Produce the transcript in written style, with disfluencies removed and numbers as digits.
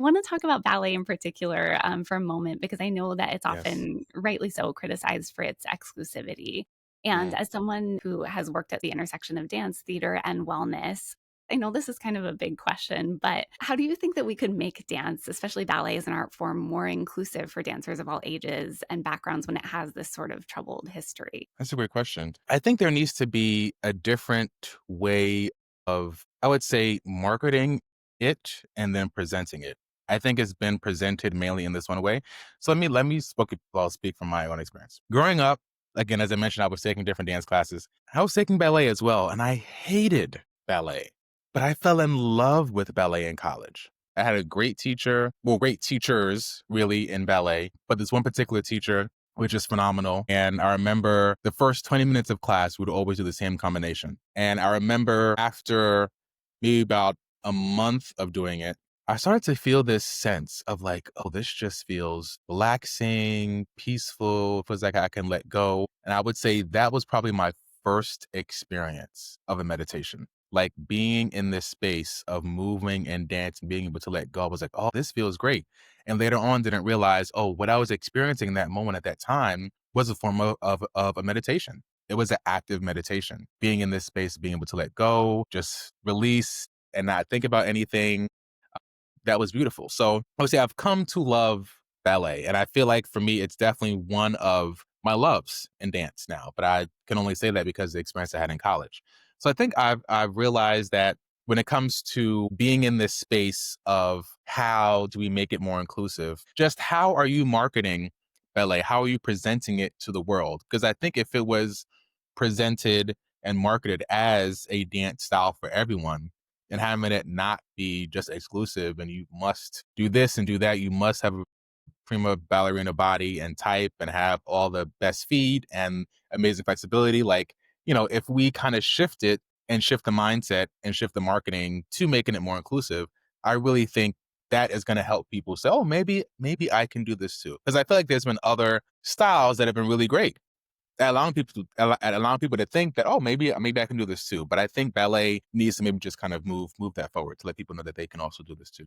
Want to talk about ballet in particular for a moment because I know that it's Yes. often, rightly so, criticized for its exclusivity. And Mm, as someone who has worked at the intersection of dance, theater, and wellness, I know this is kind of a big question, but how do you think that we could make dance, especially ballet as an art form, more inclusive for dancers of all ages and backgrounds when it has this sort of troubled history? that's a great question. I think there needs to be a different way of, I would say, marketing it and then presenting it. I think it's been presented mainly in this one way. So speak from my own experience. Growing up, again, as I mentioned, I was taking different dance classes. I was taking ballet as well, and I hated ballet, but I fell in love with ballet in college. I had a great teacher, well, great teachers really in ballet, but this one particular teacher which is phenomenal. And I remember the first 20 minutes of class would always do the same combination. And I remember after maybe about a month of doing it, I started to feel this sense of like, oh, this just feels relaxing, peaceful, feels like I can let go. And I would say that was probably my first experience of a meditation. Like being in this space of moving and dancing, being able to let go, I was like, oh, this feels great. And later on didn't realize, oh, what I was experiencing in that moment at that time was a form of a meditation. It was an active meditation, being in this space, being able to let go, just release and not think about anything. That was beautiful. So I would say I've come to love ballet. And I feel like for me, it's definitely one of my loves in dance now. But I can only say that because of the experience I had in college. So I think I've realized that when it comes to being in this space of how do we make it more inclusive, just how are you marketing ballet? How are you presenting it to the world? Because I think if it was presented and marketed as a dance style for everyone, and having it not be just exclusive and you must do this and do that. You must have a prima ballerina body and type and have all the best feet and amazing flexibility. Like, if we kind of shift it and shift the mindset and shift the marketing to making it more inclusive, I really think that is going to help people say, oh, maybe I can do this too. Because I feel like there's been other styles that have been really great allowing people to think that, oh, maybe I can do this too. But I think ballet needs to maybe just kind of move that forward to let people know that they can also do this too.